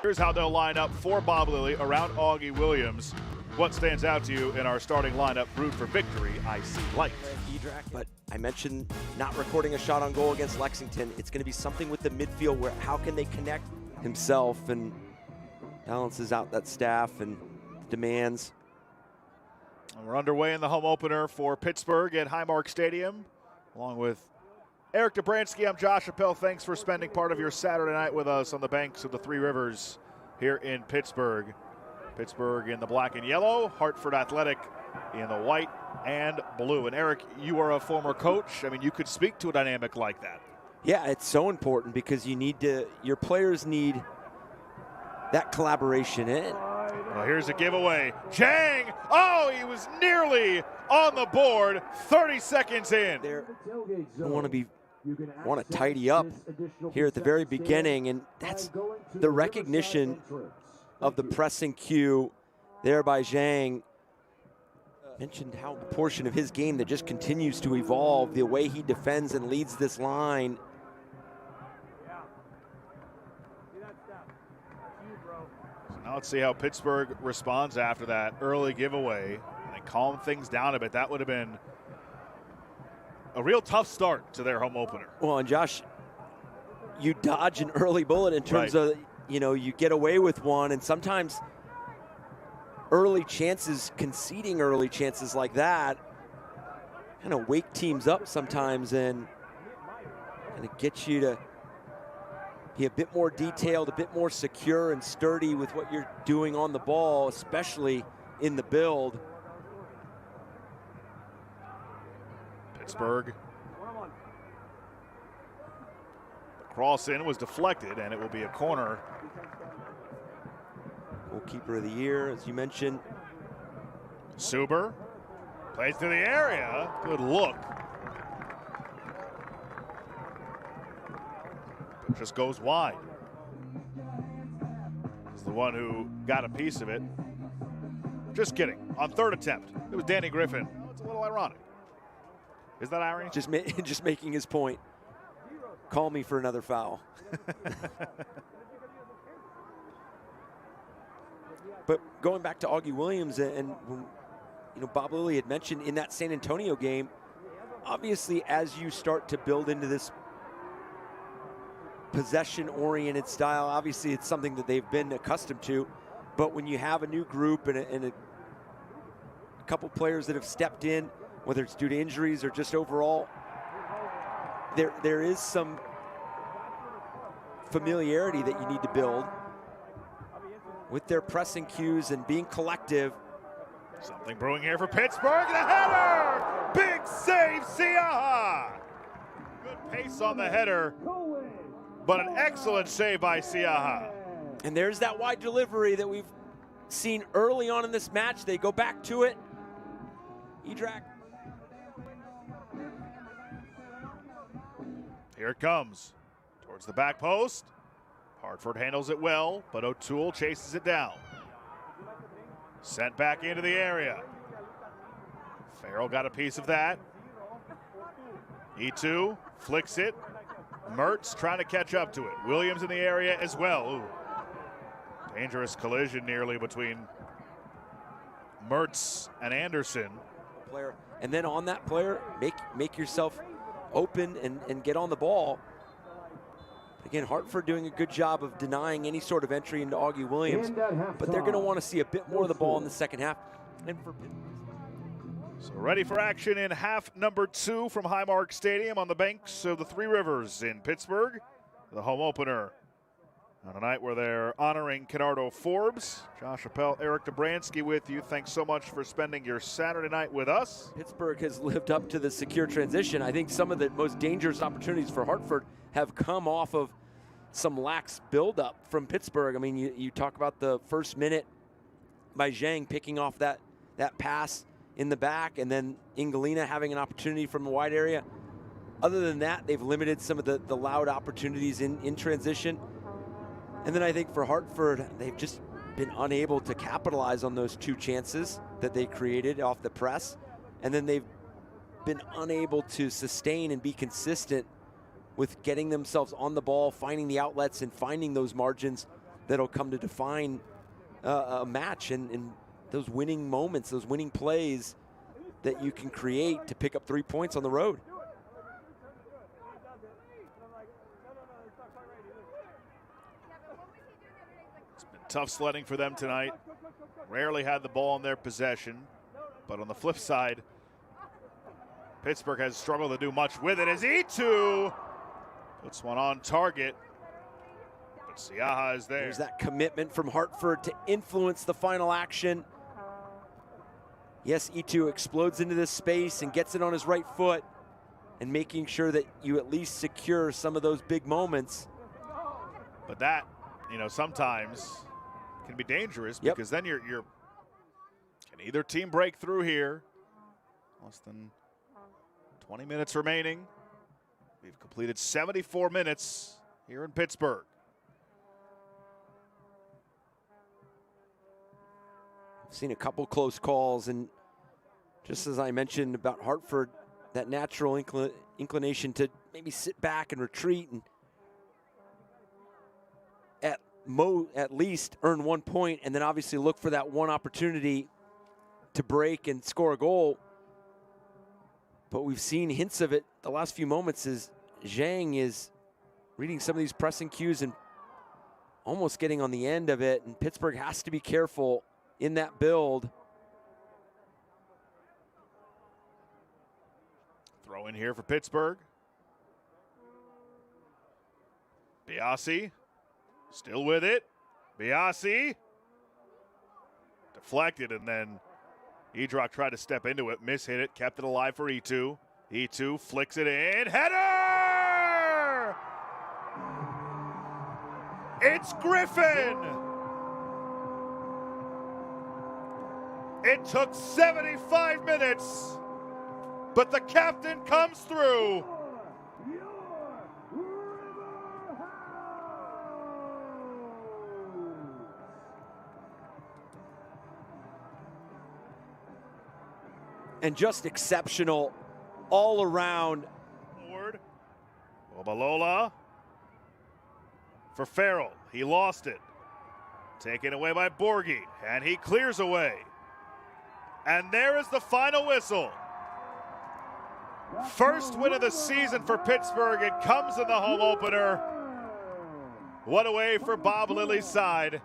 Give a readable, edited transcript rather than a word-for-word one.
Here's how they'll line up for Bob Lilly around Augie Williams. What stands out to you in our starting lineup? Brewed for victory, I see light. Ydrach, but I mentioned not recording a shot on goal against Lexington. It's going to be something with the midfield where how can they connect himself and balances out that staff and demands. And we're underway in the home opener for Pittsburgh at Highmark Stadium. Along with Eric Dobransky, I'm Josh Appel. Thanks for spending part of your Saturday night with us on the banks of the Three Rivers here in Pittsburgh. Pittsburgh in the black and yellow, Hartford Athletic in the white and blue. And Eric, you are a former coach. I mean, you could speak to a dynamic like that. Yeah, it's so important because your players need that collaboration. Well, here's a giveaway. Dieng! Oh, he was nearly on the board 30 seconds in. They want to tidy up here at the very beginning, and that's the recognition of the pressing cue there by Dieng. Mentioned how the portion of his game that just continues to evolve, the way he defends and leads this line. So now let's see how Pittsburgh responds after that early giveaway. And they calm things down a bit. That would have been a real tough start to their home opener. Well, and Josh, you dodge an early bullet in terms of, you get away with one, and sometimes early chances, conceding early chances like that, kind of wake teams up sometimes and kind of get you to be a bit more detailed, a bit more secure and sturdy with what you're doing on the ball, especially in the build. Pittsburgh. The cross in was deflected, and it will be a corner. Goalkeeper of the year, as you mentioned. Suber plays to the area. Good look. But just goes wide. He's the one who got a piece of it. Just kidding. On third attempt, it was Danny Griffin. It's a little ironic. Is that irony? Just making his point. Call me for another foul. But going back to Augie Williams, and Bob Lilly had mentioned in that San Antonio game, obviously as you start to build into this possession-oriented style, obviously it's something that they've been accustomed to, but when you have a new group and a couple players that have stepped in, whether it's due to injuries or just overall, there is some familiarity that you need to build with their pressing cues and being collective. Something brewing here for Pittsburgh. The header! Big save, Siaha! Good pace on the header, but an excellent save by Siaha. And there's that wide delivery that we've seen early on in this match. They go back to it. Ydrach. Here it comes. Towards the back post. Hartford handles it well, but Etou chases it down. Sent back into the area. Farrell got a piece of that. Etou flicks it. Mertz trying to catch up to it. Williams in the area as well. Ooh. Dangerous collision nearly between Mertz and Anderson. Player. And then on that player, make yourself open and get on the ball. Again, Hartford doing a good job of denying any sort of entry into Augie Williams, but they're going to want to see a bit more of the ball in the second half. So ready for action in half number 2 from Highmark Stadium on the banks of the Three Rivers in Pittsburgh. The home opener on a night where they're honoring Kenardo Forbes. Josh Appel, Eric Dobransky with you. Thanks so much for spending your Saturday night with us. Pittsburgh has lived up to the secure transition. I think some of the most dangerous opportunities for Hartford have come off of some lax buildup from Pittsburgh. I mean, you talk about the first minute by Dieng picking off that pass in the back, and then Ngalina having an opportunity from the wide area. Other than that, they've limited some of the loud opportunities in transition. And then I think for Hartford, they've just been unable to capitalize on those two chances that they created off the press. And then they've been unable to sustain and be consistent with getting themselves on the ball, finding the outlets and finding those margins that'll come to define a match, and those winning moments, those winning plays that you can create to pick up 3 points on the road. It's been tough sledding for them tonight. Rarely had the ball in their possession, but on the flip side, Pittsburgh has struggled to do much with it as Etou puts one on target. But Siaha is there. There's that commitment from Hartford to influence the final action. Yes, Etou explodes into this space and gets it on his right foot, and making sure that you at least secure some of those big moments. But that, you know, sometimes can be dangerous because then you're can either team break through here? Less than 20 minutes remaining. We've completed 74 minutes here in Pittsburgh. I've seen a couple close calls, and just as I mentioned about Hartford, that natural inclination to maybe sit back and retreat and at least earn 1 point, and then obviously look for that one opportunity to break and score a goal. But we've seen hints of it the last few moments as Dieng is reading some of these pressing cues and almost getting on the end of it, and Pittsburgh has to be careful in that build. Throw in here for Pittsburgh. Biasi still with it. Biasi deflected, and then Ydrach tried to step into it, mishit it, kept it alive for Etou. Etou flicks it in, header! It's Griffin! It took 75 minutes, but the captain comes through. And just exceptional all around. Forward. Obalola for Farrell. He lost it. Taken away by Borghi, and he clears away. And there is the final whistle. First win of the season for Pittsburgh. It comes in the home opener. What a way for Bob Lilly's side.